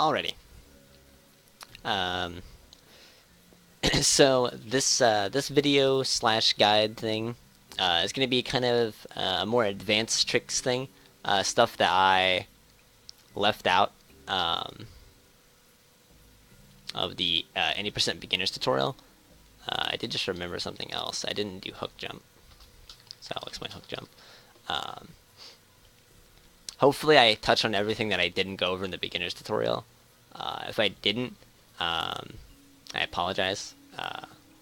Alrighty. Um, so this video slash guide thing is going to be kind of a more advanced tricks thing, stuff that I left out of the 80% beginners tutorial. I did just remember something else. I didn't do hook jump, so I'll explain hook jump. Um, Hopefully I touched on everything that I didn't go over in the beginners tutorial. If I didn't, I apologize.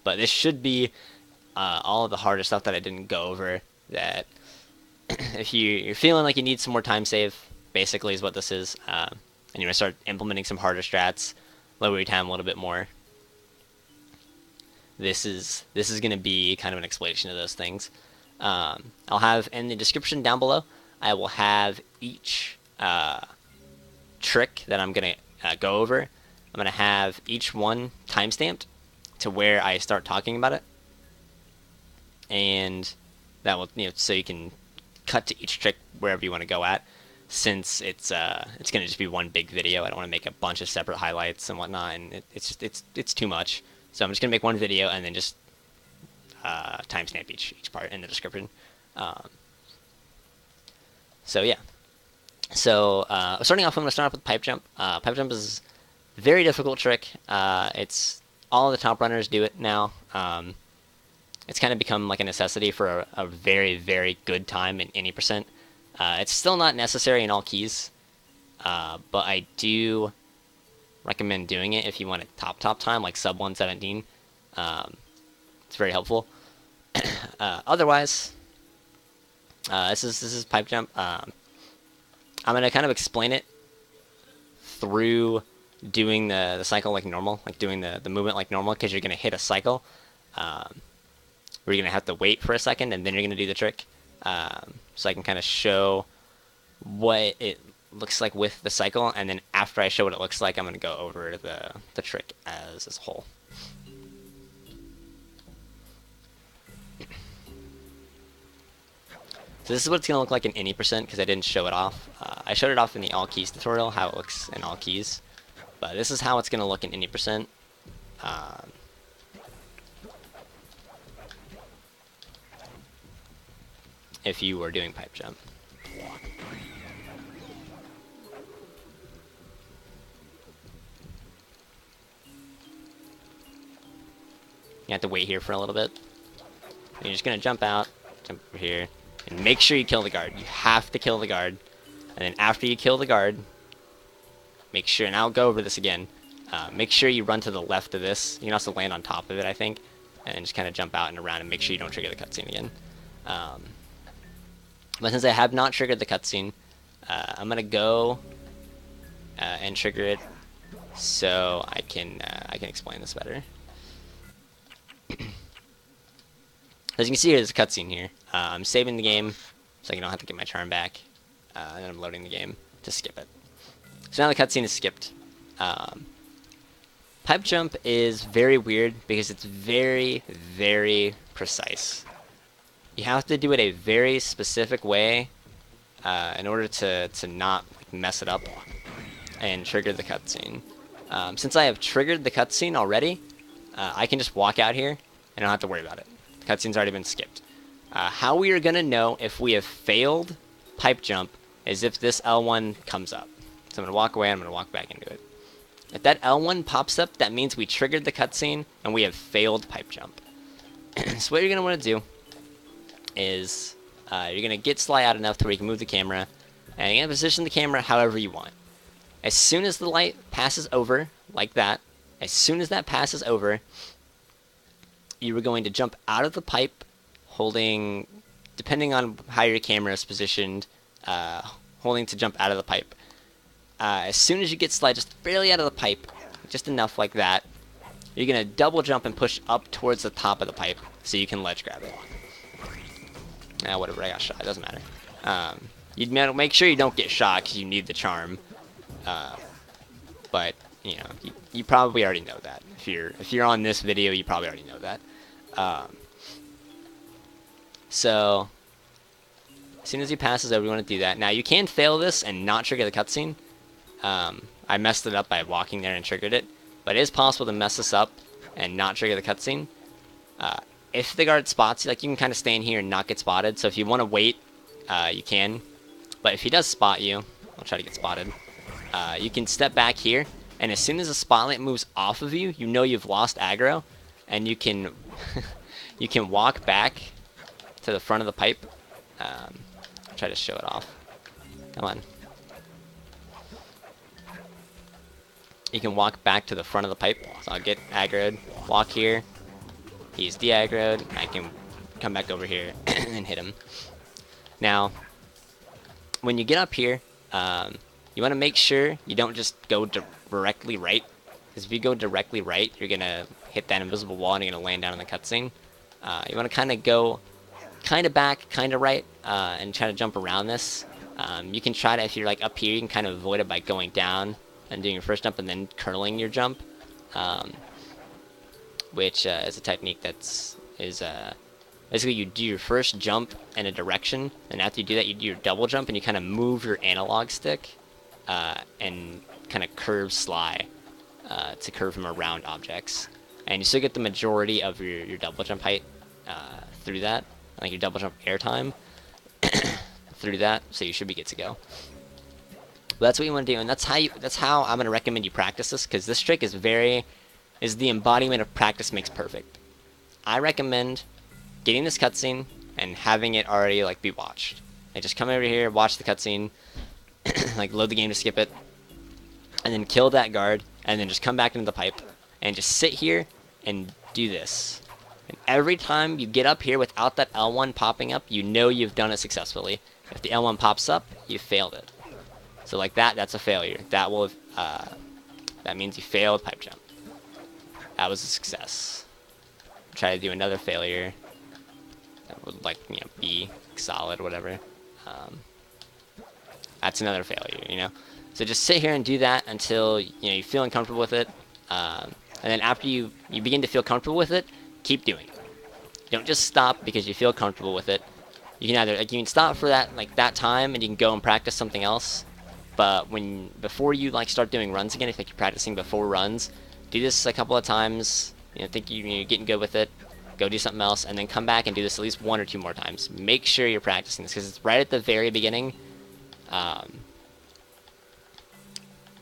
But this should be all of the harder stuff that I didn't go over. That if you're feeling like you need some more time save, basically is what this is, and you're gonna start implementing some harder strats, lower your time a little bit more. This is gonna be kind of an explanation of those things. I'll have in the description down below. I will have each trick that I'm gonna go over. I'm gonna have each one timestamped to where I start talking about it, and that will, so you can cut to each trick wherever you want to go at. Since it's gonna just be one big video, I don't want to make a bunch of separate highlights and whatnot, and it's too much. So I'm just gonna make one video and then just timestamp each part in the description. So yeah. So starting off, I'm going to start off with pipe jump. Pipe jump is a very difficult trick. It's all the top runners do it now. It's kind of become like a necessity for a very, very good time in any percent. It's still not necessary in all keys, but I do recommend doing it if you want a top time, like sub 117. It's very helpful. Otherwise, this is pipe jump. I'm gonna kind of explain it through doing the cycle like normal, like doing the movement like normal, because you're gonna hit a cycle where you're gonna have to wait for a second and then you're gonna do the trick. So I can kind of show what it looks like with the cycle, and then after I show what it looks like, I'm gonna go over the trick as a whole. So this is what it's going to look like in any percent, because I didn't show it off. I showed it off in the all keys tutorial, how it looks in all keys. But this is how it's going to look in any percent. If you were doing pipe jump. You have to wait here for a little bit. And you're just going to jump out, jump over here. And make sure you kill the guard. You have to kill the guard. And then after you kill the guard, make sure, and I'll go over this again, make sure you run to the left of this. You can also land on top of it, I think, and just kind of jump out and around and make sure you don't trigger the cutscene again. But since I have not triggered the cutscene, I'm going to go and trigger it so I can explain this better. As you can see here, there's a cutscene here. I'm saving the game so I don't have to get my charm back. And then I'm loading the game to skip it. So now the cutscene is skipped. Pipe jump is very weird because it's very, very precise. You have to do it a very specific way in order to not mess it up and trigger the cutscene. Since I have triggered the cutscene already, I can just walk out here and I don't have to worry about it. Cutscene's already been skipped. How we are going to know if we have failed pipe jump is if this L1 comes up. So I'm going to walk away and I'm going to walk back into it. If that L1 pops up, that means we triggered the cutscene and we have failed pipe jump. So what you're going to want to do is you're going to get Sly out enough to where you can move the camera, and you're going to position the camera however you want. As soon as the light passes over, like that, as soon as that passes over, you are going to jump out of the pipe holding, depending on how your camera is positioned, holding to jump out of the pipe. As soon as you get Sly just barely out of the pipe, just enough like that, you're going to double jump and push up towards the top of the pipe so you can ledge grab it. Whatever, I got shot, it doesn't matter. You'd make sure you don't get shot because you need the charm. But, you probably already know that. If you're on this video, you probably already know that. So as soon as he passes over, you want to do that. Now you can fail this and not trigger the cutscene. I messed it up by walking there and triggered it, but it is possible to mess this up and not trigger the cutscene. If the guard spots you, like, you can kind of stay in here and not get spotted. So if you want to wait, you can. But if he does spot you, I'll try to get spotted. You can step back here, and as soon as the spotlight moves off of you, you know you've lost aggro, and you can you can walk back to the front of the pipe. Try to show it off. Come on. You can walk back to the front of the pipe. So I'll get aggroed, walk here. He's de-aggroed. I can come back over here and hit him. Now, when you get up here, you want to make sure you don't just go directly right. Because if you go directly right, you're going to hit that invisible wall and you're going to land down in the cutscene. You want to kind of go kind of back, kind of right, and try to jump around this. You can try to, if you're like up here, you can kind of avoid it by going down and doing your first jump and then curling your jump. Which is a technique that's basically you do your first jump in a direction, and after you do that, you do your double jump, and you kind of move your analog stick and kind of curve sly to curve from around objects, and you still get the majority of your double jump height through that, like your double jump airtime through that, so you should be good to go. But that's what you want to do, and that's how I'm gonna recommend you practice this, because this trick is the embodiment of practice makes perfect. I recommend getting this cutscene and having it already like be watched. Like just come over here, watch the cutscene, like load the game to skip it, and then kill that guard, and then just come back into the pipe and just sit here and do this. And every time you get up here without that L1 popping up, you know you've done it successfully. If the L1 pops up, you failed it. So like that's a failure. That will that means you failed pipe jump. That was a success. Try to do another failure. That would, like, you know, be solid, whatever. That's another failure, you know. So just sit here and do that until you feel uncomfortable with it, and then after you begin to feel comfortable with it, keep doing it. Don't just stop because you feel comfortable with it. You can either you can stop for that time and you can go and practice something else, but before you start doing runs again, if you're practicing before runs. Do this a couple of times, think you're getting good with it, go do something else, and then come back and do this at least 1 or 2 more times. Make sure you're practicing this, because it's right at the very beginning.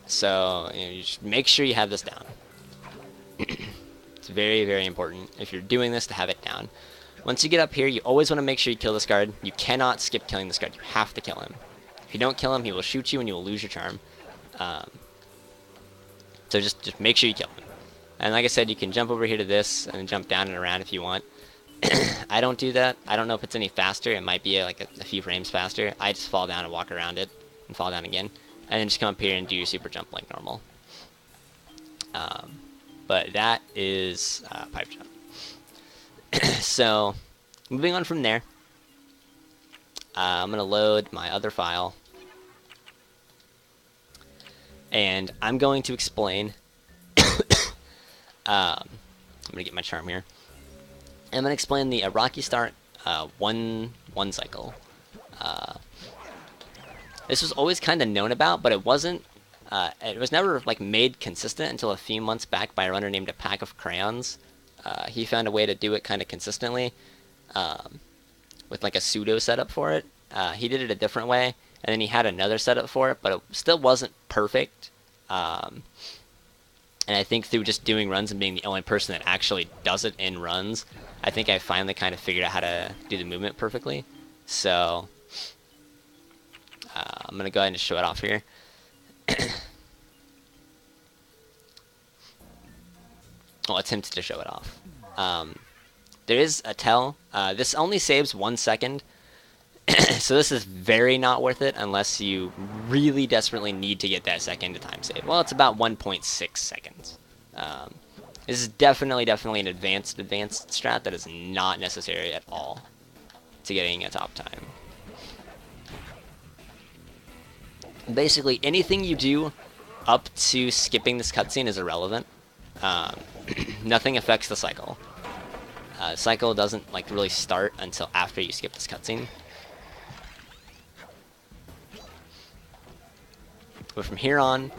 So, you just make sure you have this down. It's very, very important, if you're doing this, to have it down. Once you get up here, you always want to make sure you kill this guard. You cannot skip killing this guard. You have to kill him. If you don't kill him, he will shoot you and you will lose your charm. So just make sure you kill him. And like I said, you can jump over here to this and jump down and around if you want. I don't do that. I don't know if it's any faster. It might be like a few frames faster. I just fall down and walk around it and fall down again. And then just come up here and do your super jump like normal. But that is pipe jump. So, moving on from there. I'm going to load my other file. And I'm going to explain. I'm going to get my charm here. I'm going to explain the Rocky Start one cycle. This was always kind of known about, but it wasn't. It was never made consistent until a few months back by a runner named A Pack of Crayons. He found a way to do it kind of consistently, with a pseudo setup for it. He did it a different way, and then he had another setup for it, but it still wasn't perfect. And I think through just doing runs and being the only person that actually does it in runs, I think I finally kind of figured out how to do the movement perfectly. So, I'm going to go ahead and show it off here. I'll attempt to show it off. There is a tell. This only saves 1 second. So this is very not worth it unless you really desperately need to get that second to time save. Well, it's about 1.6 seconds. This is definitely an advanced strat that is not necessary at all to getting a top time. Basically, anything you do up to skipping this cutscene is irrelevant. Nothing affects the cycle. The cycle doesn't really start until after you skip this cutscene. But from here on,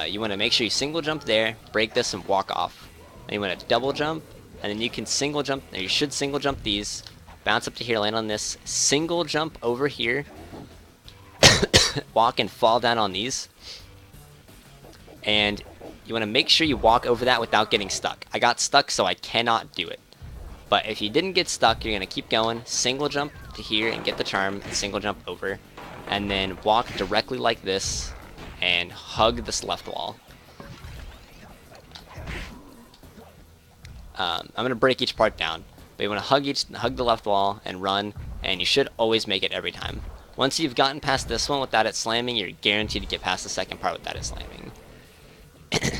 you want to make sure you single jump there, break this, and walk off. Then you want to double jump, and then you can single jump, or you should single jump these, bounce up to here, land on this, single jump over here, walk and fall down on these, and you want to make sure you walk over that without getting stuck. I got stuck, so I cannot do it. But if you didn't get stuck, you're going to keep going, single jump to here and get the charm, and single jump over, and then walk directly like this, and hug this left wall. I'm going to break each part down, but you want to hug the left wall and run, and you should always make it every time. Once you've gotten past this one without it slamming, you're guaranteed to get past the second part without it slamming.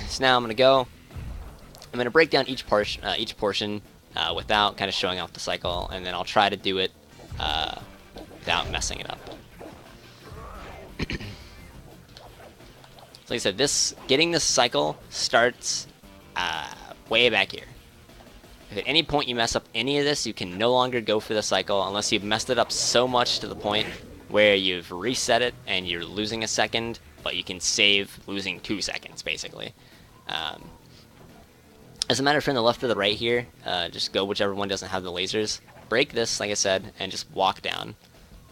So now I'm going to break down each portion without kind of showing off the cycle, and then I'll try to do it without messing it up. So like I said, getting this cycle starts way back here. If at any point you mess up any of this, you can no longer go for the cycle unless you've messed it up so much to the point where you've reset it and you're losing a second, but you can save losing 2 seconds, basically. As a matter of fact, on the left or the right here, just go whichever one doesn't have the lasers. Break this, like I said, and just walk down.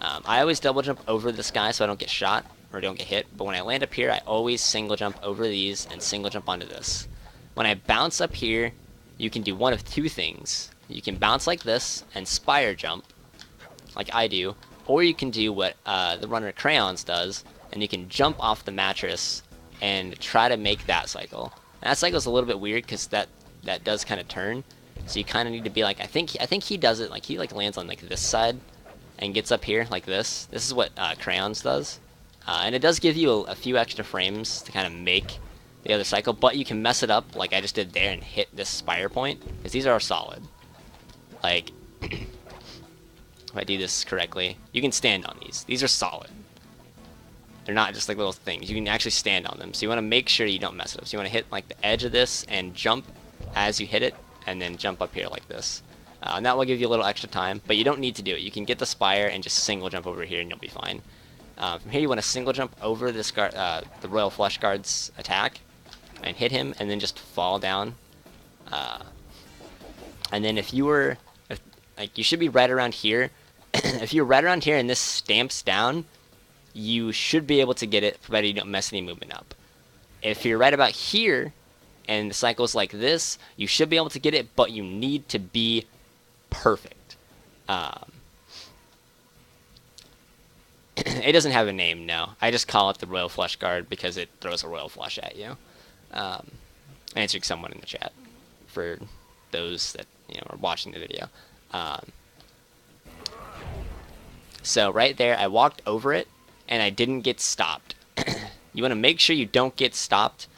I always double jump over this guy so I don't get shot or don't get hit, but when I land up here, I always single jump over these and single jump onto this. When I bounce up here, you can do one of 2 things. You can bounce like this and spire jump, like I do, or you can do what the runner Crayons does, and you can jump off the mattress and try to make that cycle. And that cycle is a little bit weird because that does kind of turn, so you kind of need to be like, I think he does it like he lands on like this side and gets up here like this. This is what Crayons does, and it does give you a few extra frames to kind of make the other cycle, but you can mess it up like I just did there and hit this spire point, because these are solid. Like, if I do this correctly, you can stand on these. These are solid. They're not just like little things. You can actually stand on them, so you want to make sure you don't mess it up. So you want to hit like the edge of this and jump as you hit it, and then jump up here like this. And that will give you a little extra time, but you don't need to do it. You can get the spire and just single jump over here and you'll be fine. From here you want to single jump over this guard, the Royal Flush Guard's attack, and hit him, and then just fall down. And then if you should be right around here. If you're right around here and this stamps down, you should be able to get it, provided you don't mess any movement up. If you're right about here, and the cycle's like this, you should be able to get it, but you need to be perfect. It doesn't have a name, no. I just call it the Royal Flush Guard because it throws a Royal Flush at you. Answering someone in the chat for those that are watching the video. So right there, I walked over it, and I didn't get stopped. You want to make sure you don't get stopped.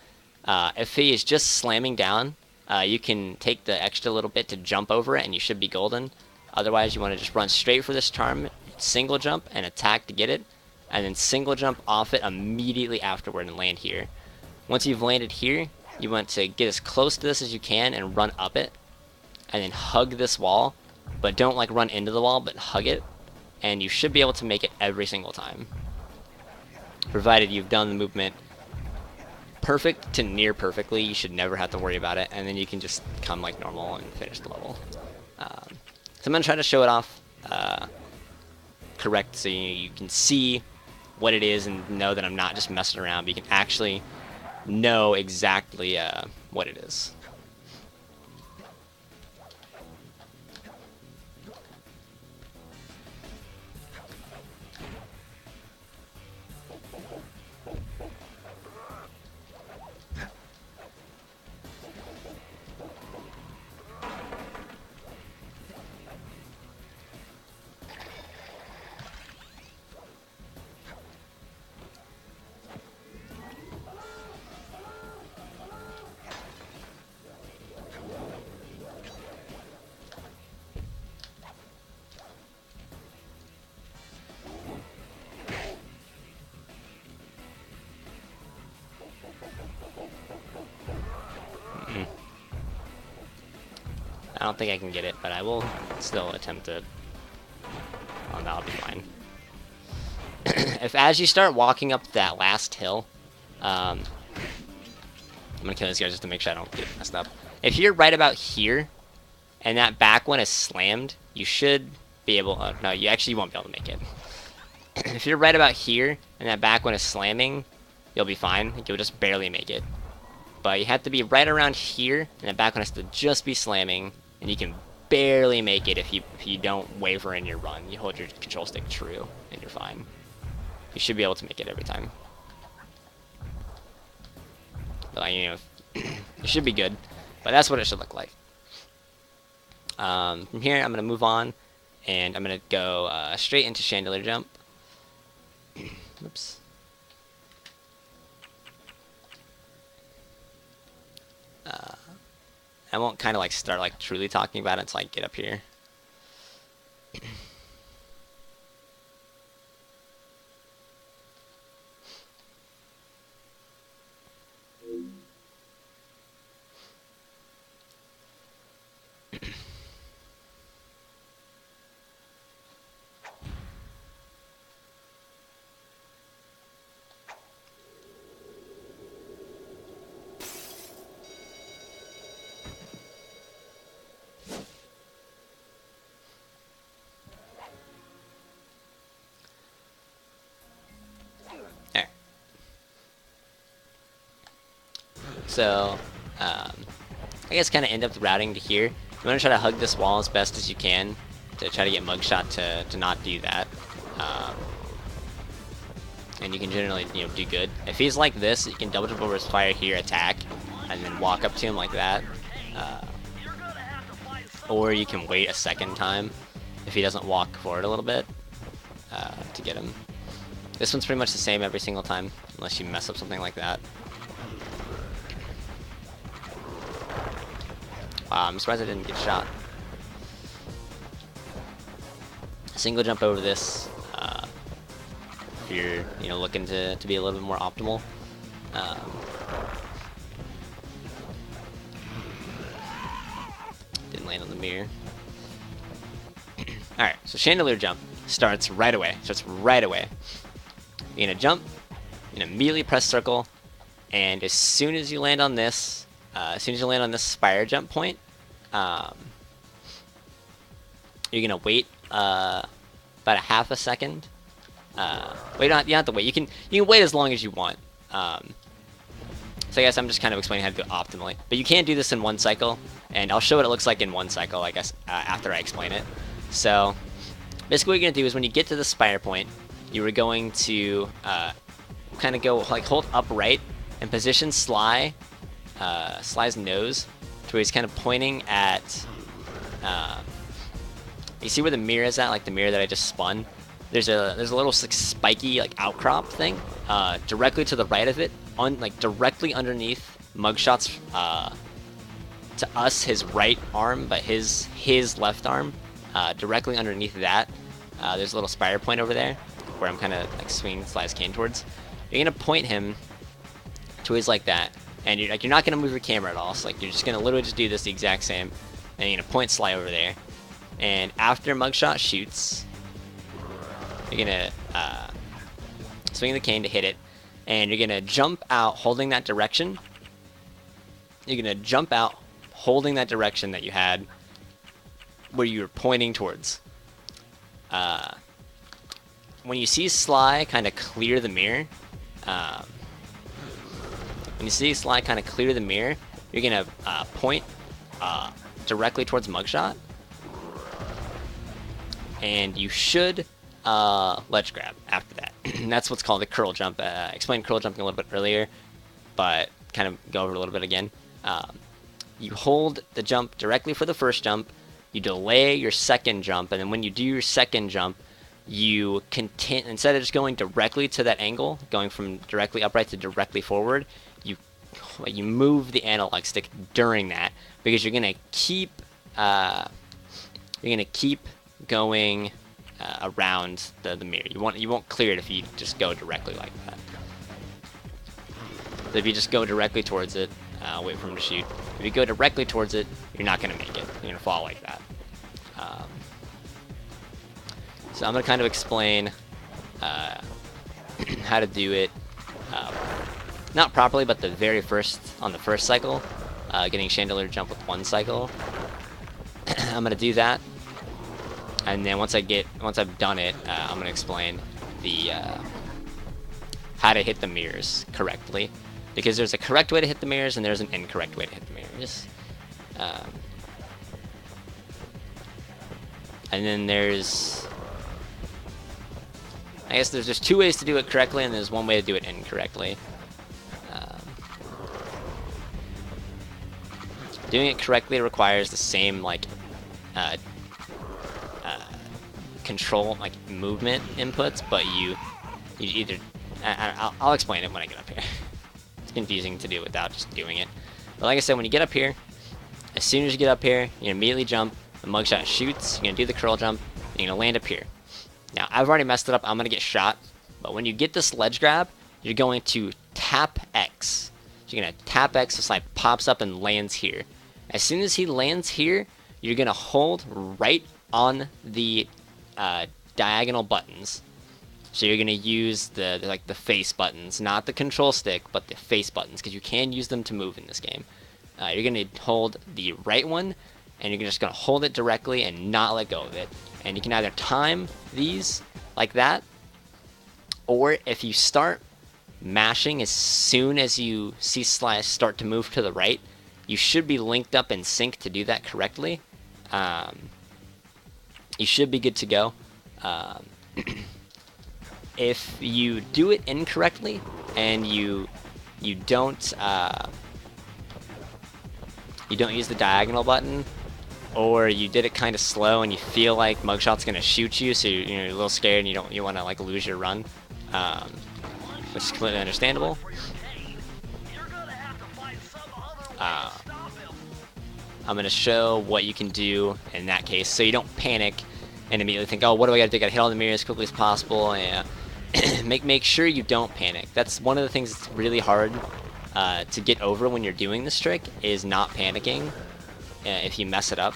If he is just slamming down, you can take the extra little bit to jump over it, and you should be golden. Otherwise, you want to just run straight for this charm, single jump, and attack to get it, and then single jump off it immediately afterward and land here. Once you've landed here, you want to get as close to this as you can and run up it, and then hug this wall, but don't like run into the wall, but hug it, and you should be able to make it every single time, provided you've done the movement perfect to near perfectly. You should never have to worry about it, and then you can just come like normal and finish the level. So I'm going to try to show it off correct, so you can see what it is and know that I'm not just messing around, but you can actually know exactly what it is. I don't think I can get it, but I will still attempt it. Oh, that'll be fine. If as you start walking up that last hill, I'm gonna kill this guy just to make sure I don't get messed up. If you're right about here, and that back one is slammed, you should be able. No, you actually won't be able to make it. If you're right about here, and that back one is slamming, you'll be fine. You'll just barely make it. But you have to be right around here, and the back one has to just be slamming, and you can barely make it if you don't waver in your run. You hold your control stick true, and you're fine. You should be able to make it every time. But, you know, it should be good. But that's what it should look like. From here, I'm going to move on, and I'm going to go straight into Chandelier Jump. Oops. I won't kind of like start like truly talking about it until I get up here. So, I guess kind of end up routing to here. You want to try to hug this wall as best as you can to try to get Mugshot to not do that. And you can generally, you know, do good. If he's like this, you can double burst fire here, attack, and then walk up to him like that. Or you can wait a second time if he doesn't walk forward a little bit to get him. This one's pretty much the same every single time, unless you mess up something like that. Wow, I'm surprised I didn't get shot. Single jump over this if you're, you know, looking to be a little bit more optimal. Didn't land on the mirror. Alright, so Chandelier Jump starts right away. You're gonna jump, you're gonna immediately press circle, and as soon as you land on this, spire jump point, you're gonna wait about a half a second. Wait, you don't have to wait. You can wait as long as you want. So I guess I'm just kind of explaining how to do it optimally. But you can do this in one cycle, and I'll show what it looks like in one cycle, I guess, after I explain it. So basically, what you're gonna do is when you get to the spire point, you are going to kind of go like hold upright and position Sly's nose to where he's kind of pointing at. You see where the mirror is at, like the mirror that I just spun. There's a little like spiky like outcrop thing directly to the right of it, like directly underneath Mugshot's to us his right arm, but his left arm directly underneath that. There's a little spire point over there where I'm kind of like swinging Sly's cane towards. You're gonna point him to his like that, and you're not gonna move your camera at all. So like you're just gonna literally just do this the exact same, and you're gonna point Sly over there. And after Mugshot shoots, you're gonna swing the cane to hit it, and you're gonna jump out holding that direction. You're gonna jump out holding that direction that you had where you were pointing towards. When you see Sly kind of clear the mirror, you're gonna point directly towards Mugshot, and you should ledge grab after that. That's what's called the curl jump. I explained curl jumping a little bit earlier, but kind of go over it a little bit again. You hold the jump directly for the first jump, you delay your second jump, and then when you do your second jump, you continue, instead of just going directly to that angle, going from directly upright to directly forward, you move the analog stick during that, because you're gonna keep going around the mirror. You won't clear it if you just go directly like that. So if you just go directly towards it, wait for him to shoot. If you go directly towards it, you're not gonna make it. You're gonna fall like that. So I'm gonna kind of explain how to do it. not properly, but the very first, on the first cycle, getting Chandelier Jump with 1 cycle. I'm gonna do that, and then once I've done it, I'm gonna explain the how to hit the mirrors correctly, because there's a correct way to hit the mirrors and there's an incorrect way to hit the mirrors. And then I guess there's just 2 ways to do it correctly, and there's 1 way to do it incorrectly. Doing it correctly requires the same like control, like movement inputs, but you either I'll explain it when I get up here. It's confusing to do without just doing it. But like I said, when you get up here, as soon as you get up here, you immediately jump. The mugshot shoots. You're gonna do the curl jump. And you're gonna land up here. Now I've already messed it up. I'm gonna get shot. But when you get this ledge grab, you're going to tap X. So you're gonna tap X. The slide pops up and lands here. As soon as he lands here, you're gonna hold right on the diagonal buttons. So you're gonna use the face buttons, not the control stick, but the face buttons, because you can use them to move in this game. You're gonna hold the right one, and you're just gonna hold it directly and not let go of it. And you can either time these like that, or if you start mashing as soon as you see Slash start to move to the right, you should be linked up in sync to do that correctly. You should be good to go. If you do it incorrectly and you don't use the diagonal button, or you did it kind of slow and you feel like Mugshot's gonna shoot you, so you're a little scared and you want to like lose your run, which is completely understandable. I'm gonna show what you can do in that case, so you don't panic and immediately think, oh, what do I gotta do? I gotta hit all the mirrors as quickly as possible. And make sure you don't panic. That's one of the things that's really hard to get over when you're doing this trick, is not panicking if you mess it up,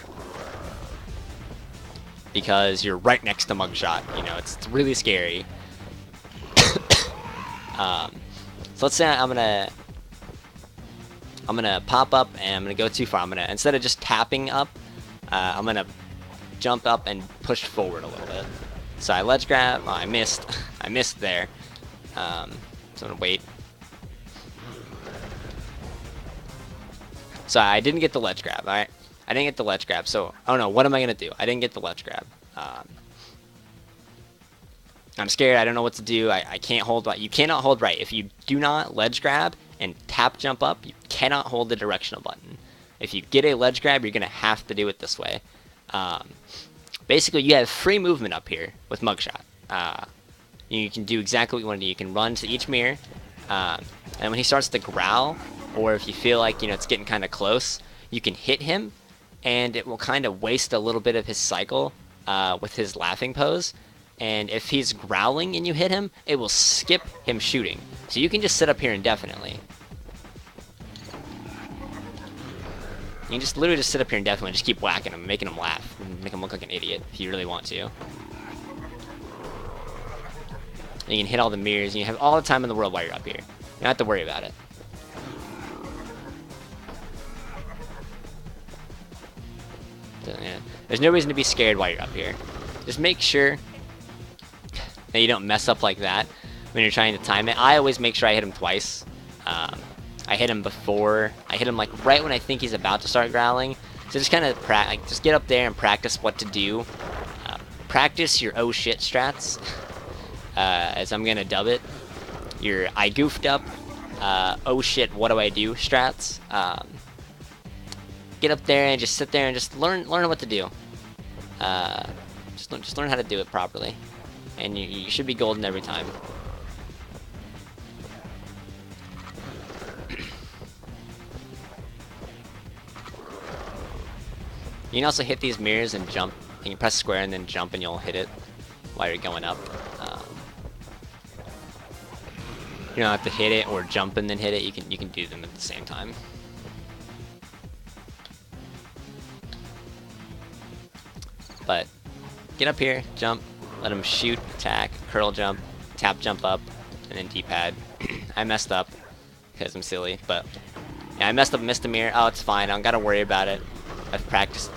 because you're right next to Mugshot. You know, it's really scary. So let's say I'm gonna pop up and I'm gonna go too far. I'm gonna, instead of just tapping up, I'm gonna jump up and push forward a little bit. So I ledge grab. Oh, I missed. I missed there. So I'm gonna wait. So I didn't get the ledge grab. Alright, I didn't get the ledge grab. So oh no, what am I gonna do? I didn't get the ledge grab. I'm scared. I don't know what to do. I can't hold right. You cannot hold right. If you do not ledge grab and tap jump up, you cannot hold the directional button. If you get a ledge grab, you're gonna have to do it this way. Basically, you have free movement up here with Mugshot. You can do exactly what you want to do. You can run to each mirror, and when he starts to growl, or if you feel like it's getting kind of close, you can hit him, and it will kind of waste a little bit of his cycle with his laughing pose. And if he's growling and you hit him, it will skip him shooting. So you can just sit up here indefinitely. You can just literally just sit up here indefinitely and just keep whacking him, making him laugh, and make him look like an idiot if you really want to. And you can hit all the mirrors, and you have all the time in the world while you're up here. You don't have to worry about it. So, yeah. There's no reason to be scared while you're up here. Just make sure that you don't mess up like that when you're trying to time it. I always make sure I hit him twice. I hit him before. I hit him like right when I think he's about to start growling. So just kind of just get up there and practice what to do. Practice your oh shit strats, as I'm gonna dub it. Your I goofed up, oh shit, what do I do strats. Get up there and just sit there and just learn what to do. Just learn how to do it properly, and you should be golden every time. You can also hit these mirrors and jump. You can press square and then jump, and you'll hit it while you're going up. You don't have to hit it or jump and then hit it. You can do them at the same time. But get up here, jump, let him shoot, attack, curl jump, tap jump up, and then D-pad. I messed up because I'm silly. But yeah, I messed up, missed a mirror. Oh, it's fine. I don't gotta worry about it. I've practiced.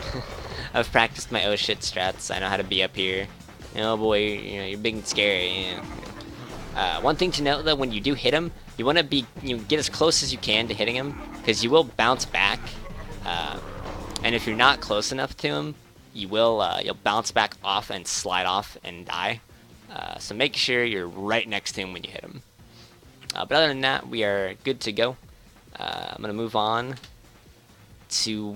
I've practiced my oh shit strats. I know how to be up here. Oh boy, you know, you're big and scary. You know. One thing to note though, when you do hit him, you want to get as close as you can to hitting him, because you will bounce back. And if you're not close enough to him, you'll bounce back off and slide off and die. So make sure you're right next to him when you hit him. But other than that, we are good to go. I'm gonna move on to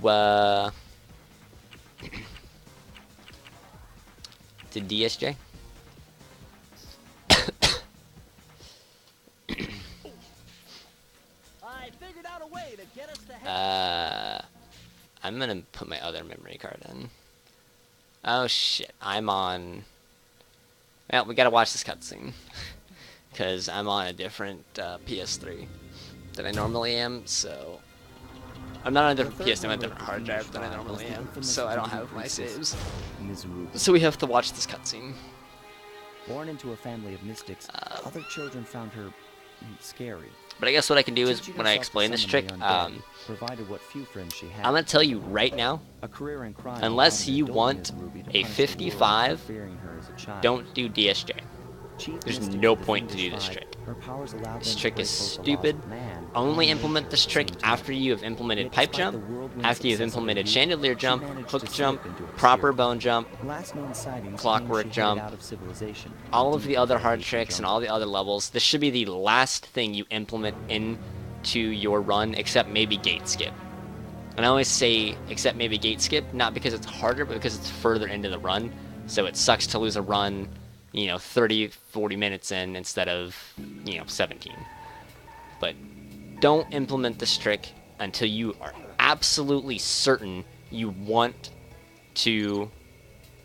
DSJ. I'm gonna put my other memory card in. Oh shit, I'm on. Well, we gotta watch this cutscene. Because I'm on a different PS3 than I normally am, so. I'm not on a different PS3, I'm on a different hard drive than I normally am, so I don't have my saves. So we have to watch this cutscene. Born into a family of mystics, other children found her scary. But I guess what I can do is, when I explain this trick, provided what few friends she had. I'm going to tell you right now, unless you want a 55, don't do DSJ. There's no point to do this trick. This trick is stupid. Only implement this trick after you have implemented Pipe Jump, after you've implemented Chandelier Jump, Hook Jump, Proper Bone Jump, Clockwork Jump, all of the other hard tricks and all the other levels. This should be the last thing you implement into your run, except maybe Gate Skip. And I always say, except maybe Gate Skip, not because it's harder, but because it's further into the run. So it sucks to lose a run, 30, 40 minutes in instead of, 17. But don't implement this trick until you are absolutely certain you want to,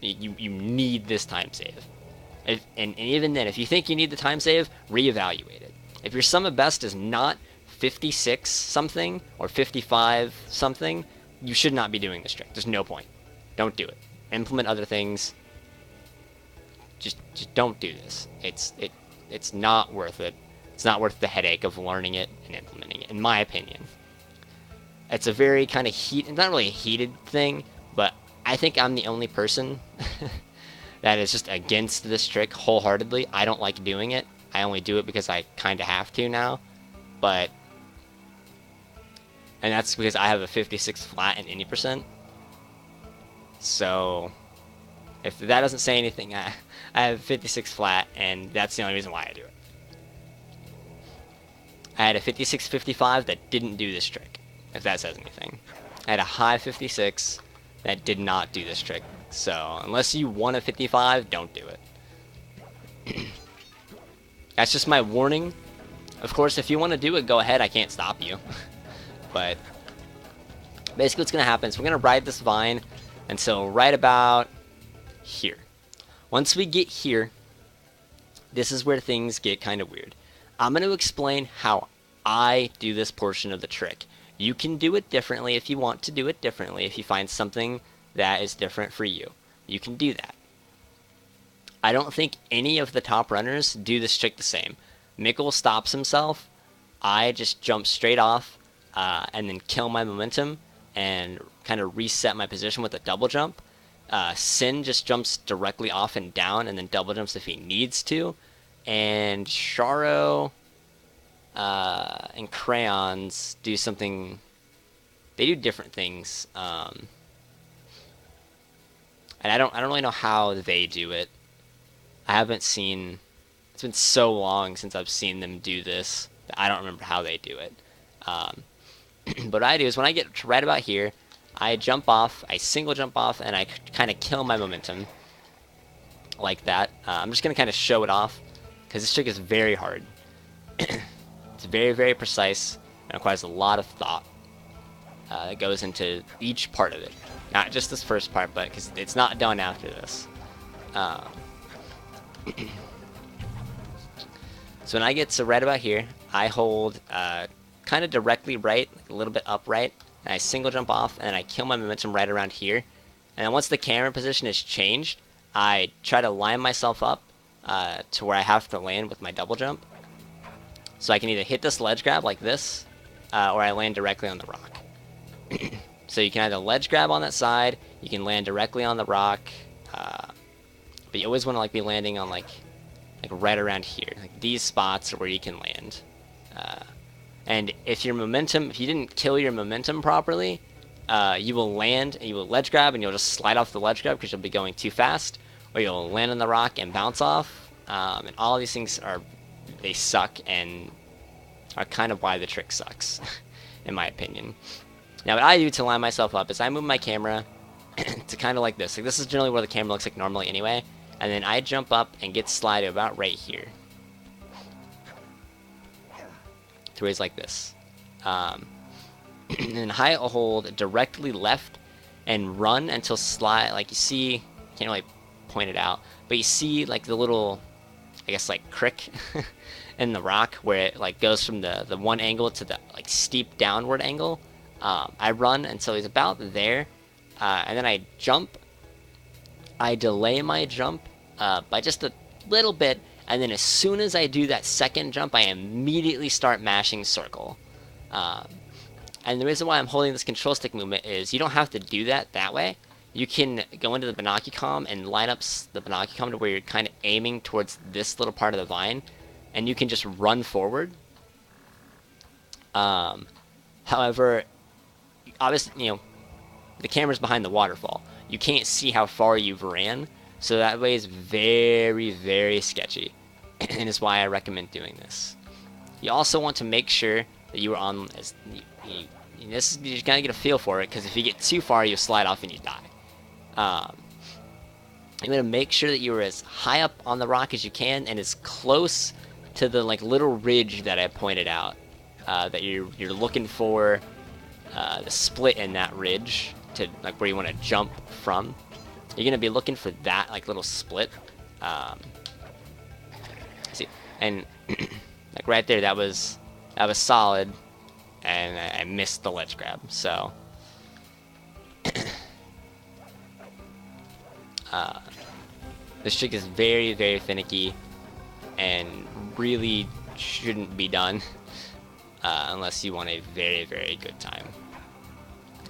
you need this time save. And even then, if you think you need the time save, reevaluate it. If your sum of best is not 56 something or 55 something, you should not be doing this trick. There's no point. Don't do it. Implement other things. Just don't do this. It's not worth it. It's not worth the headache of learning it and implementing it, in my opinion. It's a very kind of not really a heated thing, but I think I'm the only person that is just against this trick wholeheartedly. I don't like doing it. I only do it because I kind of have to now. And that's because I have a 56 flat in any percent. So if that doesn't say anything, I have 56 flat, and that's the only reason why I do it. I had a 56-55 that didn't do this trick, if that says anything. I had a high 56 that did not do this trick. So unless you want a 55, don't do it. That's just my warning. Of course, if you want to do it, go ahead. I can't stop you. But basically what's going to happen is we're going to ride this vine until right about here. Once we get here, this is where things get kind of weird. I'm going to explain how I do this portion of the trick. You can do it differently if you want to do it differently. If you find something that is different for you, you can do that. I don't think any of the top runners do this trick the same. Mikkel stops himself. I just jump straight off and then kill my momentum and kind of reset my position with a double jump. Sin just jumps directly off and down and then double jumps if he needs to. And Sharo and Crayons do something. They do different things, and I don't really know how they do it. I haven't seen. It's been so long since I've seen them do this that I don't remember how they do it. But what I do is when I get to right about here, I jump off, I single jump off, and I kind of kill my momentum like that. I'm just gonna kind of show it off, because this trick is very hard. It's very, very precise, and requires a lot of thought that goes into each part of it. Not just this first part, but because it's not done after this. So when I get to right about here, I hold kind of directly right, like a little bit upright, and I single jump off, and I kill my momentum right around here. And then once the camera position is changed, I try to line myself up to where I have to land with my double jump. So I can either hit this ledge grab like this, or I land directly on the rock. So you can either ledge grab on that side, you can land directly on the rock, but you always want to like be landing on like right around here. Like these spots are where you can land. And if your momentum, if you didn't kill your momentum properly, you will land and you will ledge grab and you'll just slide off the ledge grab because you'll be going too fast, or you'll land on the rock and bounce off. And all these things they suck and are kind of why the trick sucks, in my opinion. Now, what I do to line myself up is I move my camera to kind of like this. Like this is generally where the camera looks like normally anyway, and then I jump up and get slide about right here. To ways like this. And then high hold directly left and run until slide, like you see, can't really point it out, but you see like the little, I guess like crick in the rock where it like goes from the one angle to the like steep downward angle. I run until he's about there, and then I jump. I delay my jump by just a little bit, and then as soon as I do that second jump, I immediately start mashing circle. And the reason why I'm holding this control stick movement is you don't have to do that way. You can go into the binocucom and line up the binocucom to where you're kind of aiming towards this little part of the vine, and you can just run forward. However, obviously, the camera's behind the waterfall. You can't see how far you've ran, so that way is very, very sketchy, and is why I recommend doing this. You also want to make sure that you are on, you gotta get a feel for it, because if you get too far, you slide off and you die. You want to make sure that you are as high up on the rock as you can, and as close to the like little ridge that I pointed out, that you're looking for the split in that ridge to like where you want to jump from. You're gonna be looking for that like little split. See, and like right there, that was solid, and I missed the ledge grab. So this trick is very, very finicky and really shouldn't be done unless you want a very, very good time.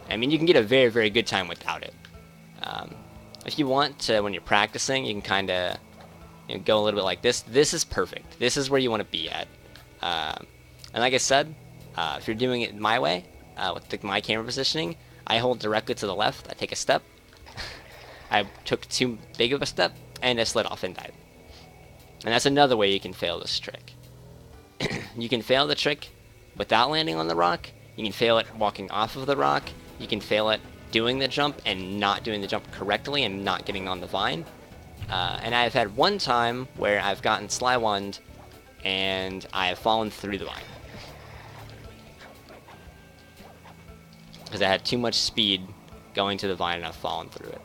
I mean, you can get a very, very good time without it. If you want to, when you're practicing, you can kind of go a little bit like this. This is perfect. This is where you want to be at. And like I said, if you're doing it my way, with my camera positioning, I hold directly to the left, I take a step, I took too big of a step, and I slid off and died. And that's another way you can fail this trick. You can fail the trick without landing on the rock, you can fail it walking off of the rock, you can fail it doing the jump and not doing the jump correctly and not getting on the vine. And I've had one time where I've gotten sly wand and I have fallen through the vine. Because I had too much speed going to the vine and I've fallen through it.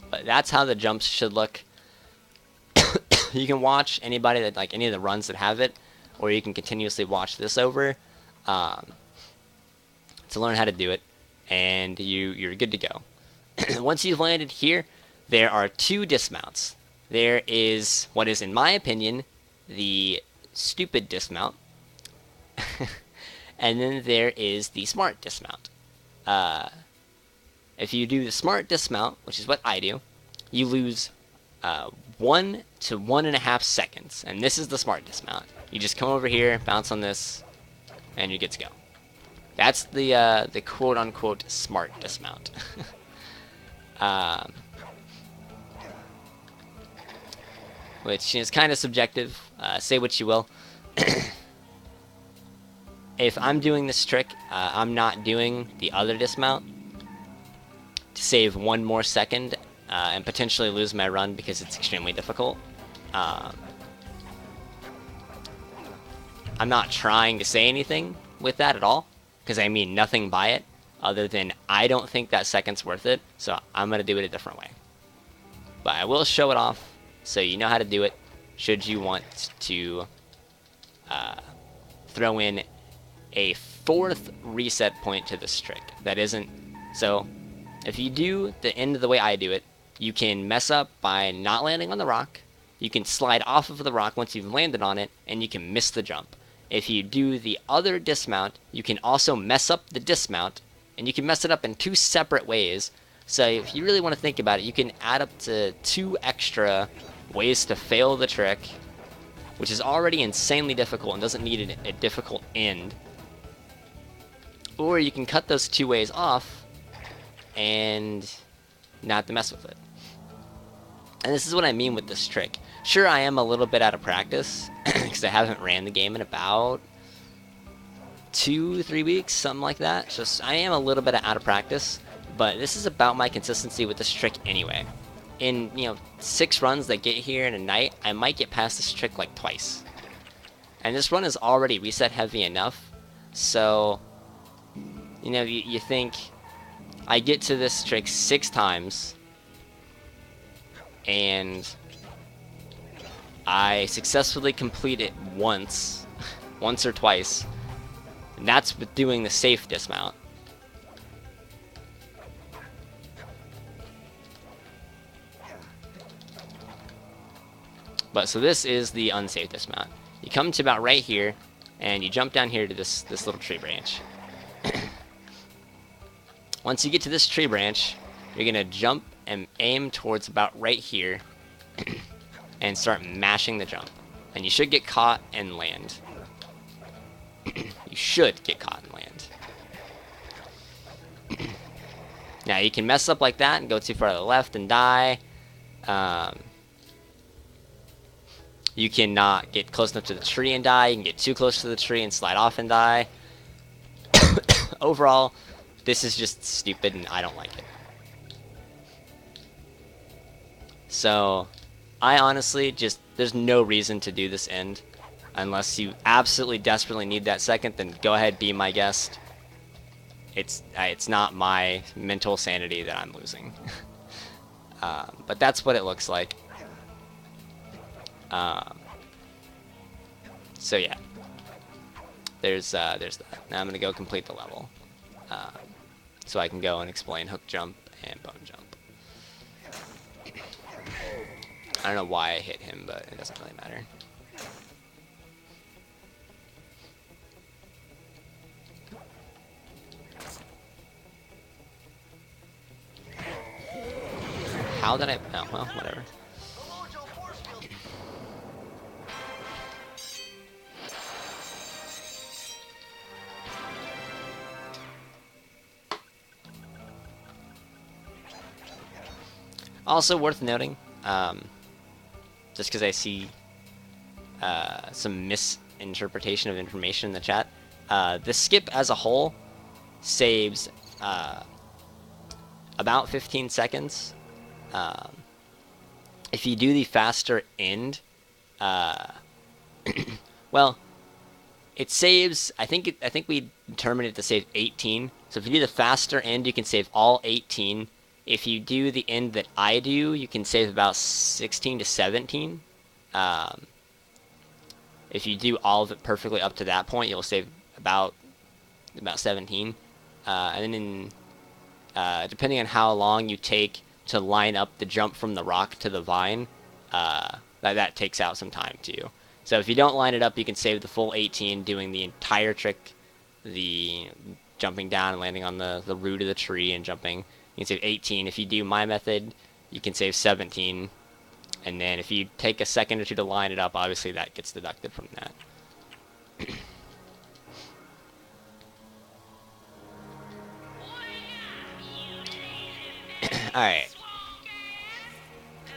But that's how the jumps should look. You can watch anybody that like any of the runs that have it, or you can continuously watch this over to learn how to do it, and you're good to go. Once you've landed here, there are two dismounts. There is what is, in my opinion, the stupid dismount, and then there is the smart dismount. If you do the smart dismount, which is what I do, you lose 1 to 1.5 seconds, and this is the smart dismount. You just come over here, bounce on this, and you're good to go. That's the quote-unquote smart dismount. Which is kind of subjective. Say what you will. If I'm doing this trick, I'm not doing the other dismount to save 1 more second and potentially lose my run because it's extremely difficult. I'm not trying to say anything with that at all, because I mean nothing by it other than I don't think that second's worth it, so I'm going to do it a different way. But I will show it off so you know how to do it should you want to throw in a 4th reset point to this trick. That isn't... So, If you do the end the way I do it, you can mess up by not landing on the rock. You can slide off of the rock once you've landed on it, and you can miss the jump. If you do the other dismount, you can also mess up the dismount, and you can mess it up in 2 separate ways. So if you really want to think about it, you can add up to 2 extra ways to fail the trick, which is already insanely difficult and doesn't need a difficult end. Or you can cut those 2 ways off and not have to mess with it. And this is what I mean with this trick. Sure, I am a little bit out of practice, because I haven't ran the game in about 2-3 weeks, something like that. So I am a little bit out of practice, but this is about my consistency with this trick anyway. In 6 runs that get here in a night, I might get past this trick like twice. And this run is already reset heavy enough, so you think I get to this trick 6 times, and I successfully complete it once or twice, and that's with doing the safe dismount. But so this is the unsafe dismount. You come to about right here, and you jump down here to this little tree branch. Once you get to this tree branch, you're gonna jump and aim towards about right here, and start mashing the jump. And you should get caught and land. You should get caught and land. Now you can mess up like that and go too far to the left and die. You cannot get close enough to the tree and die. You can get too close to the tree and slide off and die. Overall, this is just stupid and I don't like it. So, I honestly there's no reason to do this end. Unless you absolutely desperately need that second, then go ahead, be my guest. It's not my mental sanity that I'm losing. But that's what it looks like. So yeah, there's that. Now I'm gonna go complete the level, so I can go and explain hook jump and bone jump. I don't know why I hit him, but it doesn't really matter. How did I? Oh well, whatever. Also worth noting, just because I see some misinterpretation of information in the chat, the skip as a whole saves about 15 seconds. If you do the faster end, well, it saves. I think we determined it to save 18. So if you do the faster end, you can save all 18. If you do the end that I do, you can save about 16 to 17. If you do all of it perfectly up to that point, you'll save about 17. And then depending on how long you take to line up the jump from the rock to the vine, that takes out some time too. So if you don't line it up, you can save the full 18 doing the entire trick, the jumping down and landing on the root of the tree and jumping. You can save 18. If you do my method, you can save 17. And then if you take a second or two to line it up, obviously that gets deducted from that. Alright.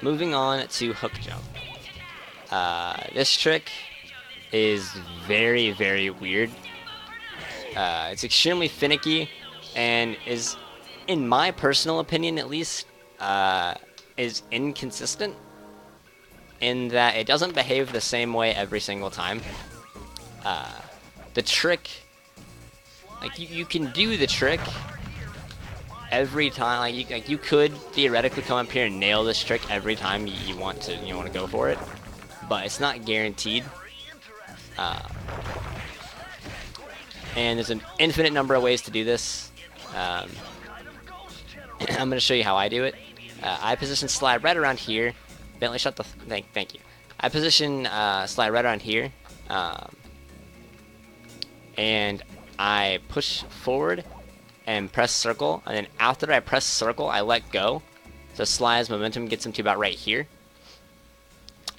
Moving on to hook jump. This trick is very, very weird. It's extremely finicky and is, in my personal opinion at least, is inconsistent in that it doesn't behave the same way every single time. The trick, like you can do the trick every time. Like you could theoretically come up here and nail this trick every time you want to go for it, but it's not guaranteed. And there's an infinite number of ways to do this. I'm going to show you how I do it. I position slide right around here. Bentley, shut the... Thank you. I position slide right around here. And I push forward and press circle. And then after I press circle, I let go. So slide's momentum gets him to about right here.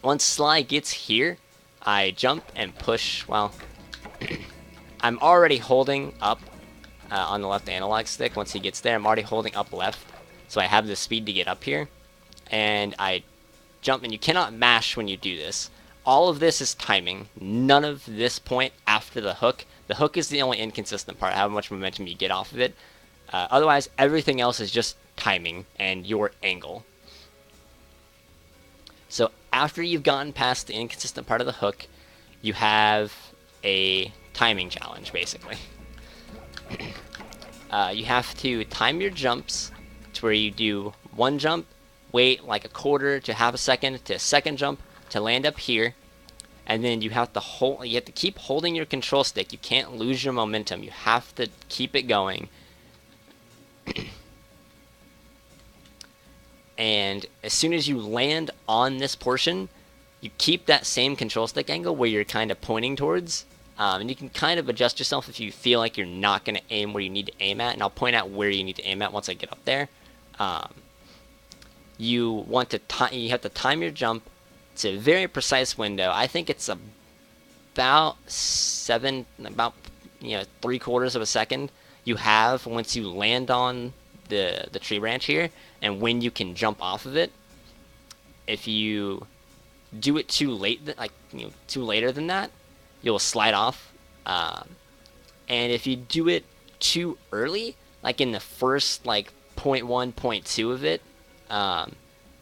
Once slide gets here, I jump and push. Well, I'm already holding up on the left analog stick. Once he gets there, I'm already holding up left. So I have the speed to get up here. And I jump, and you cannot mash when you do this. All of this is timing. None of this point after the hook. The hook is the only inconsistent part, how much momentum you get off of it. Otherwise, everything else is just timing and your angle. So after you've gotten past the inconsistent part of the hook, you have a timing challenge, basically. You have to time your jumps to where you do one jump, wait like a quarter to half a second to a second jump to land up here, and then you have to keep holding your control stick. You can't lose your momentum. You have to keep it going. And as soon as you land on this portion, you keep that same control stick angle where you're kind of pointing towards. And you can kind of adjust yourself if you feel like you're not going to aim where you need to aim at. And I'll point out where you need to aim at once I get up there. You have to time your jump. It's a very precise window. I think it's about 3/4 of a second you have once you land on the tree branch here, and when you can jump off of it. If you do it too late, too later than that, you'll slide off. And if you do it too early, like in the first like 0.1, 0.2 of it,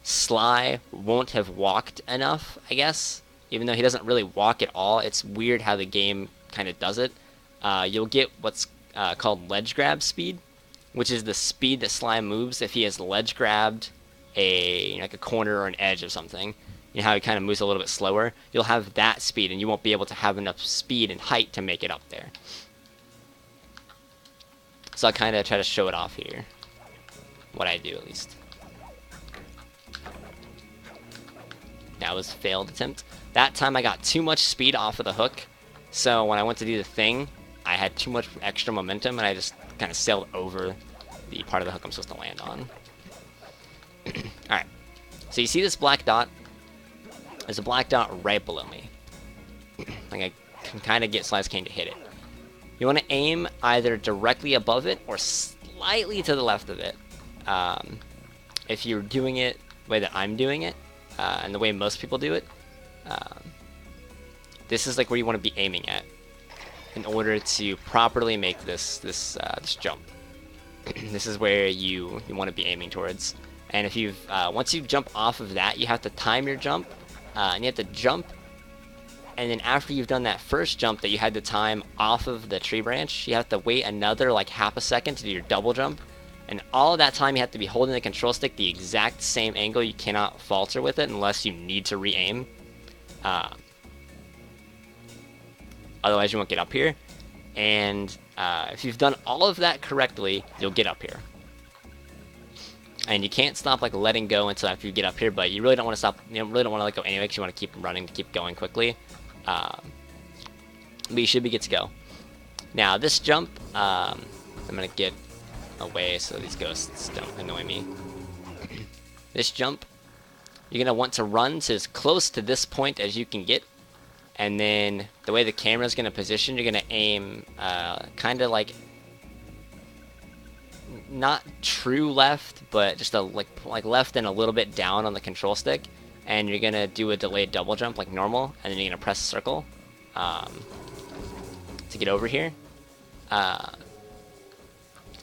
Sly won't have walked enough, I guess. Even though he doesn't really walk at all, it's weird how the game kind of does it. You'll get what's called ledge grab speed, which is the speed that Sly moves if he has ledge grabbed like a corner or an edge of something. You know how he kind of moves a little bit slower? You'll have that speed, and you won't be able to have enough speed and height to make it up there. So I'll kind of try to show it off here. What I do, at least. That was a failed attempt. That time I got too much speed off of the hook, so when I went to do the thing, I had too much extra momentum, and I just kind of sailed over the part of the hook I'm supposed to land on. Alright, so you see this black dot? There's a black dot right below me. Like I can kind of get Sly's cane to hit it. You want to aim either directly above it or slightly to the left of it. If you're doing it the way that I'm doing it, and the way most people do it, this is like where you want to be aiming at in order to properly make this jump. This is where you want to be aiming towards. And if once you jump off of that, you have to time your jump, and you have to jump. And then after you've done that first jump that you had to time off of the tree branch, you have to wait another like half a second to do your double jump. And all of that time you have to be holding the control stick the exact same angle. You cannot falter with it unless you need to re-aim. Otherwise you won't get up here. And if you've done all of that correctly, you'll get up here. And you can't stop like letting go until after you get up here, but you really don't want to stop. You really don't want to let go anyway, because you want to keep running to keep going quickly. But you should be good to go. Now this jump, I'm gonna get away so these ghosts don't annoy me. This jump, you're gonna want to run to as close to this point as you can get, and then the way the camera's gonna position, you're gonna aim kind of like not true left, but just a like left and a little bit down on the control stick, and you're gonna do a delayed double jump like normal, and then you're gonna press circle to get over here,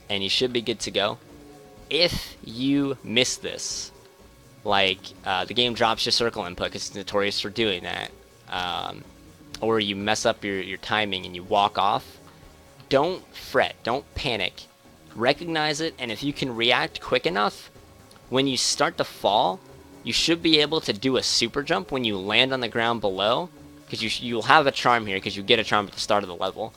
and you should be good to go. If you miss this, like the game drops your circle input because it's notorious for doing that, or you mess up your timing and you walk off, don't fret, don't panic. Recognize it, and if you can react quick enough, when you start to fall, you should be able to do a super jump when you land on the ground below, because you'll have a charm here, because you get a charm at the start of the level.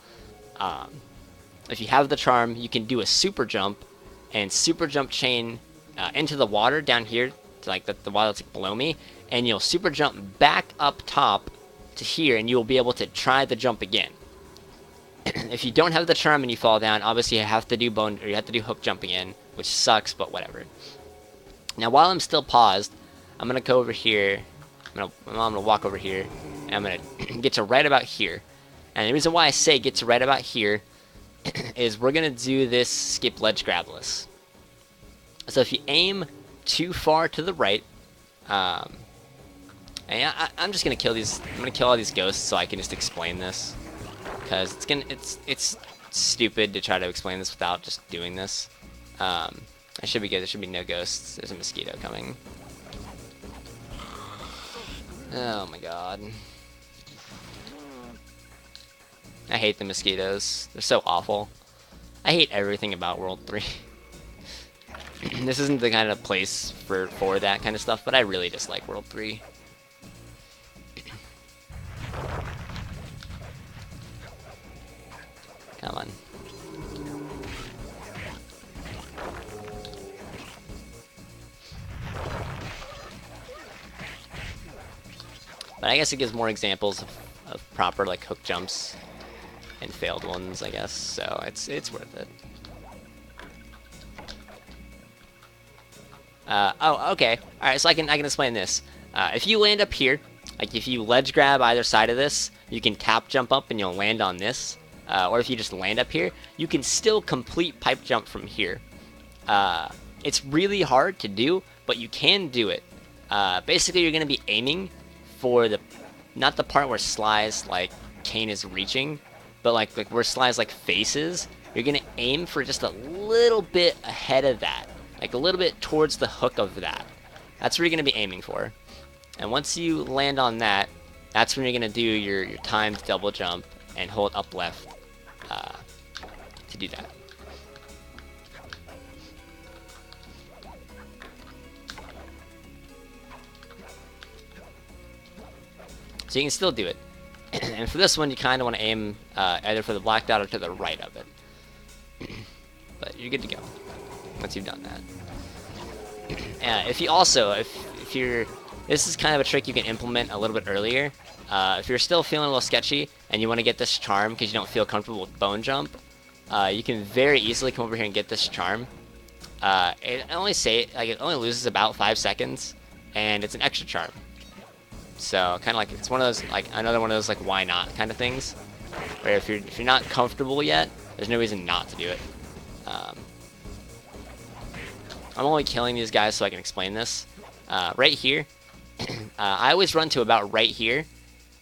If you have the charm, you can do a super jump, and super jump chain into the water down here, to like the water that's like below me, and you'll super jump back up top to here, and you will be able to try the jump again. If you don't have the charm and you fall down, obviously you have to do hook jump again, which sucks, but whatever. Now, while I'm still paused, I'm gonna go over here. I'm gonna walk over here, and I'm gonna get to right about here. And the reason why I say get to right about here is we're gonna do this skip ledge grabless. So if you aim too far to the right, and I'm just gonna kill these. I'm gonna kill all these ghosts so I can just explain this, because it's stupid to try to explain this without just doing this. I should be good. There should be no ghosts. There's a mosquito coming. Oh my god. I hate the mosquitoes. They're so awful. I hate everything about World 3. This isn't the kind of place for that kind of stuff, but I really dislike World 3. Come on. But I guess it gives more examples of proper like hook jumps and failed ones, I guess. So it's worth it. Oh, okay. All right, so I can explain this. If you land up here, like if you ledge grab either side of this, you can tap jump up and you'll land on this. Or if you just land up here, you can still complete pipe jump from here. It's really hard to do, but you can do it. Basically, you're gonna be aiming for not the part where Sly's like Kane is reaching, but like where Sly's like faces. You're gonna aim for just a little bit ahead of that, like a little bit towards the hook of that. That's where you're gonna be aiming for. And once you land on that, that's when you're gonna do your timed double jump and hold up left to do that. So you can still do it. And for this one, you kind of want to aim either for the black dot or to the right of it. But you're good to go once you've done that. If you're, this is kind of a trick you can implement a little bit earlier. If you're still feeling a little sketchy and you want to get this charm because you don't feel comfortable with bone jump, you can very easily come over here and get this charm. It only loses about 5 seconds, and it's an extra charm. So kind of like it's one of those like another one of those like why not kind of things, where if you're not comfortable yet, there's no reason not to do it. I'm only killing these guys so I can explain this. Right here, I always run to about right here,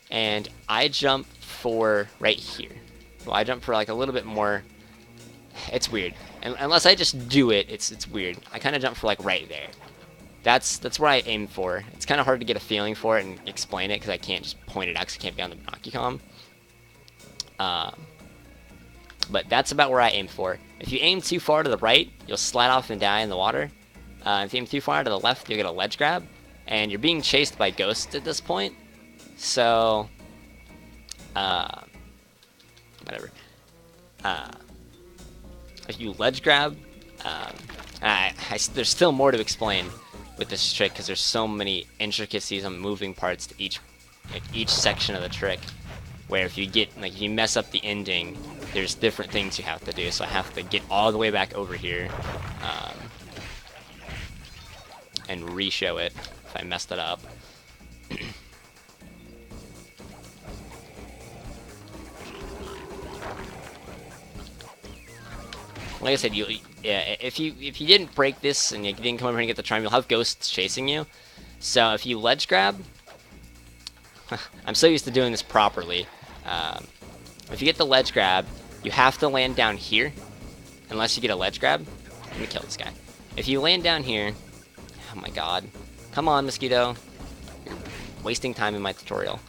and I jump for right here. Well, I jump for like a little bit more. It's weird, and unless I just do it, it's weird. I kind of jump for like right there. That's where I aim for. It's kind of hard to get a feeling for it and explain it because I can't just point it out because I can't be on the Binocucom. But that's about where I aim for. If you aim too far to the right, you'll slide off and die in the water. If you aim too far to the left, you'll get a ledge grab. And you're being chased by ghosts at this point. So, whatever. If you ledge grab, there's still more to explain with this trick because there's so many intricacies and moving parts to each section of the trick, where if you mess up the ending, there's different things you have to do. So I have to get all the way back over here and re-show it if I messed it up. Like I said, if you didn't break this and you didn't come over here and get the charm, you'll have ghosts chasing you. So if you ledge grab, I'm so used to doing this properly. If you get the ledge grab, you have to land down here, unless you get a ledge grab. Let me kill this guy. If you land down here, oh my god, come on mosquito, you're wasting time in my tutorial.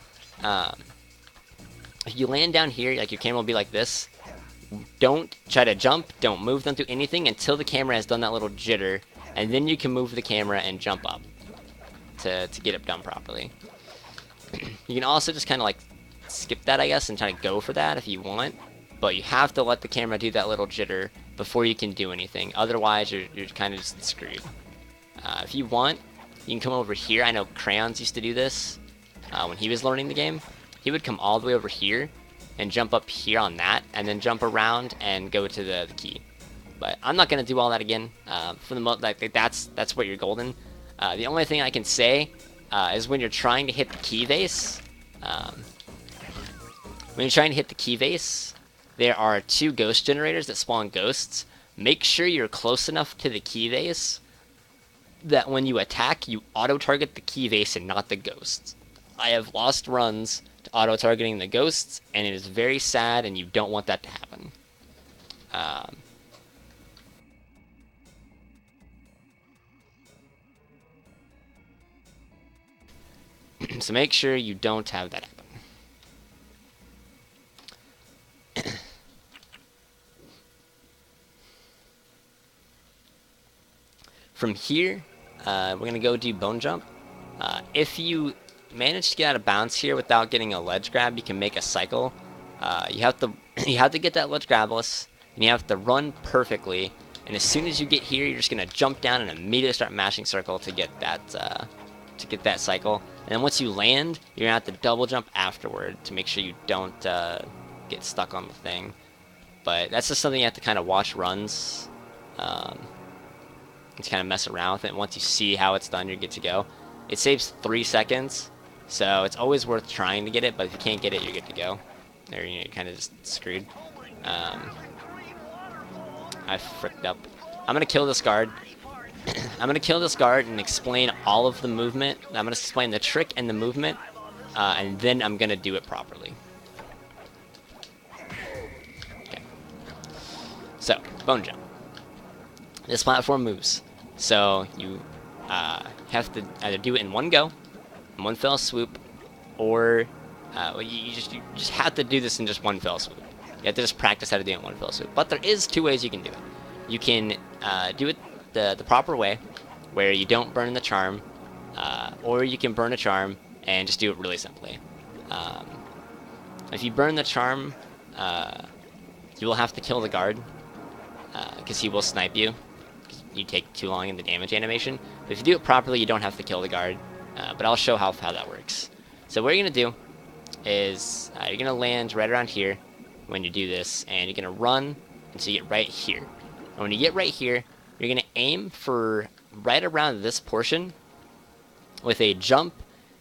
If you land down here, like your camera will be like this. Don't try to jump, don't move, don't do anything until the camera has done that little jitter, and then you can move the camera and jump up to get it done properly. You can also just kind of like skip that, I guess, and try to go for that if you want, but you have to let the camera do that little jitter before you can do anything. Otherwise, you're kind of just screwed. If you want, you can come over here. I know Crayons used to do this when he was learning the game. He would come all the way over here and jump up here on that, and then jump around and go to the key. But I'm not gonna do all that again. For the most, like that's what you're golden. The only thing I can say is when you're trying to hit the key vase. When you're trying to hit the key vase, there are 2 ghost generators that spawn ghosts. Make sure you're close enough to the key vase that when you attack, you auto-target the key vase and not the ghosts. I have lost runs to auto-targeting the ghosts, and it is very sad, and you don't want that to happen. So make sure you don't have that happen. From here, we're going to go do Bone Jump. If you manage to get out of bounds here without getting a ledge grab, you can make a cycle. You have to get that ledge grabless, and you have to run perfectly. And as soon as you get here, you're just going to jump down and immediately start mashing circle to get that cycle. And then once you land, you're going to have to double jump afterward to make sure you don't get stuck on the thing. But that's just something you have to kind of watch runs. To kind of mess around with it. And once you see how it's done, you're good to go. It saves 3 seconds, so it's always worth trying to get it, but if you can't get it, you're good to go. Or you're kind of just screwed. I fricked up. I'm going to kill this guard. I'm going to kill this guard and explain all of the movement. I'm going to explain the trick and the movement, and then I'm going to do it properly. Okay. So, Bone Jump. This platform moves. So you have to either do it in one go, in one fell swoop, or you just have to do this in just one fell swoop. You have to just practice how to do it in one fell swoop. But there is 2 ways you can do it. You can do it the proper way, where you don't burn the charm, or you can burn a charm and just do it really simply. If you burn the charm, you will have to kill the guard, because he will snipe you. You take too long in the damage animation. But if you do it properly, you don't have to kill the guard. But I'll show how that works. So what you're going to do is you're going to land right around here when you do this, and you're going to run until you get right here. And when you get right here, you're going to aim for right around this portion with a jump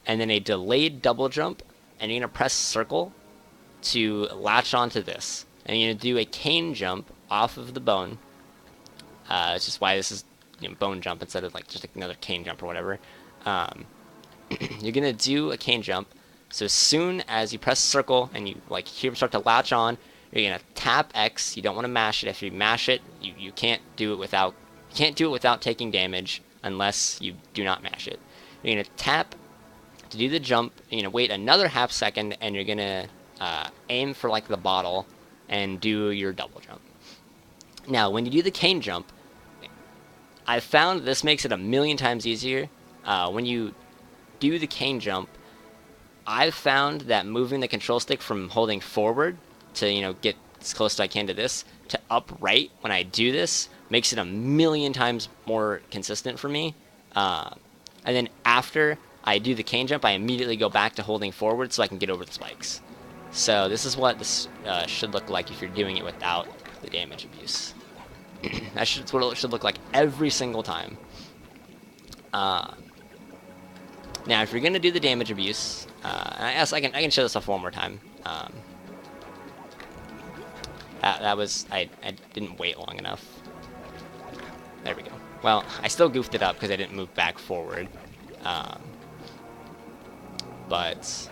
and then a delayed double jump, and you're going to press circle to latch onto this. And you're going to do a cane jump off of the bone. It's just why this is bone jump instead of like just another cane jump or whatever. You're gonna do a cane jump. So as soon as you press circle and you like here start to latch on, you're gonna tap X. You don't want to mash it. If you mash it, you can't do it without taking damage unless you do not mash it. You're gonna tap to do the jump. You're gonna wait another half second, and you're gonna aim for like the bottle and do your double jump. Now, when you do the cane jump, I've found this makes it 1,000,000 times easier. When you do the cane jump, I've found that moving the control stick from holding forward to, get as close as I can to this, to upright when I do this, makes it 1,000,000 times more consistent for me. And then after I do the cane jump, I immediately go back to holding forward so I can get over the spikes. So this is what this should look like if you're doing it without the damage abuse. That's what it should look like every single time. Now, if you're gonna do the damage abuse, I guess I can show this off one more time. That was I didn't wait long enough. There we go. Well, I still goofed it up because I didn't move back forward. But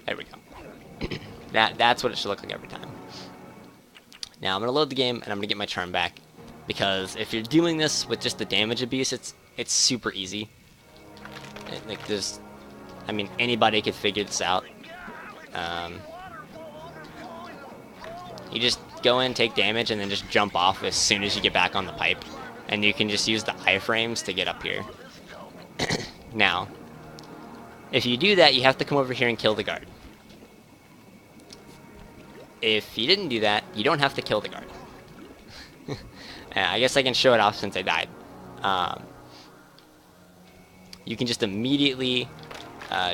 there we go. That's what it should look like every time. Now I'm gonna load the game and I'm gonna get my charm back, because if you're doing this with just the damage abuse, it's super easy. Anybody could figure this out. You just go in, take damage, and then just jump off as soon as you get back on the pipe, and you can just use the iframes to get up here. Now, if you do that, you have to come over here and kill the guard. If you didn't do that, you don't have to kill the guard. I guess I can show it off since I died. Um, you can just immediately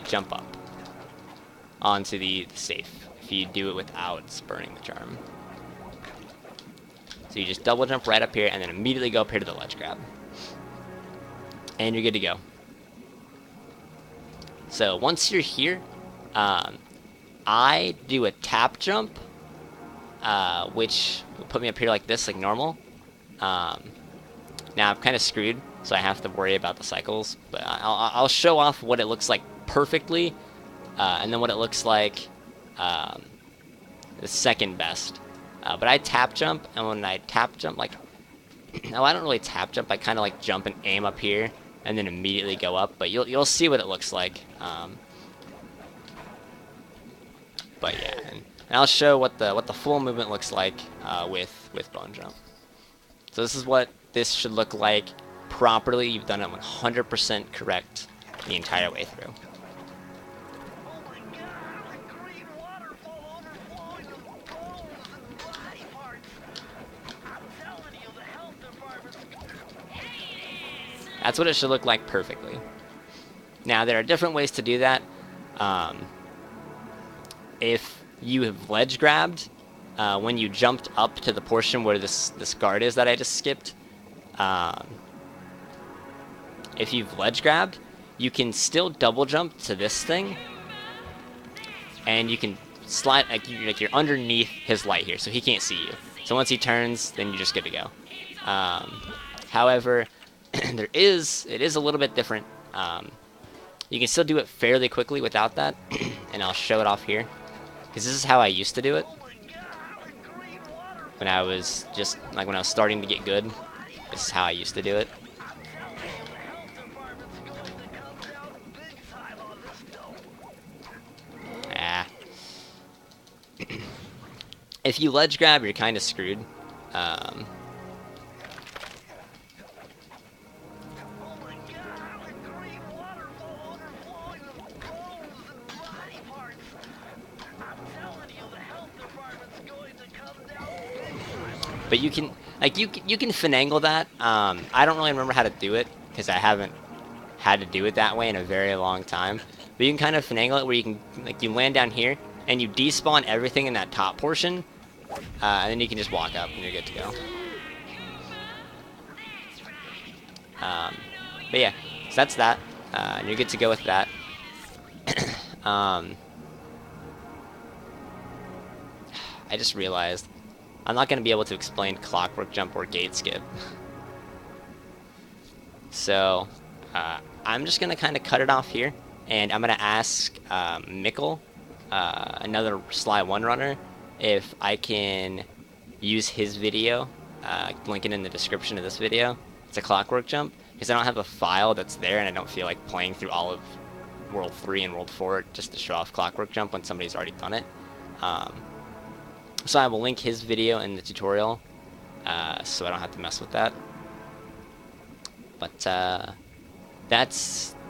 jump up onto the safe if you do it without spurning the charm. So you just double jump right up here and then immediately go up here to the ledge grab. And you're good to go. So once you're here, I do a tap jump, which will put me up here like this, like normal. Now I'm kind of screwed, so I have to worry about the cycles, but I'll show off what it looks like perfectly, and then what it looks like the second best. But I tap jump, and when I tap jump, like, no, I don't really tap jump. I kind of like jump and aim up here, and then immediately go up. But you'll see what it looks like. But yeah, and I'll show what the full movement looks like with bone jump. So this is what this should look like properly. You've done it 100% correct the entire way through. That's what it should look like perfectly. Now, there are different ways to do that. If you have ledge grabbed, when you jumped up to the portion where this guard is that I just skipped, if you've ledge grabbed, you can still double jump to this thing, and you can slide, like you're underneath his light here, so he can't see you. So once he turns, then you're just good to go. However, it is a little bit different. You can still do it fairly quickly without that, and I'll show it off here, because this is how I used to do it when I was starting to get good. This is how I used to do it. If you ledge grab, you're kind of screwed. But you can finagle that. I don't really remember how to do it because I haven't had to do it that way in a very long time. But you can kind of finagle it where you can you land down here and you despawn everything in that top portion, and then you can just walk up and you're good to go. But yeah, so that's that, and you're good to go with that. I just realized I'm not going to be able to explain clockwork jump or gate skip. So I'm just going to kind of cut it off here, and I'm going to ask Mikkel, another Sly One Runner, if I can use his video, link it in the description of this video. It's a clockwork jump, because I don't have a file that's there, and I don't feel like playing through all of World 3 and World 4 just to show off clockwork jump when somebody's already done it. So I will link his video in the tutorial, so I don't have to mess with that. But that's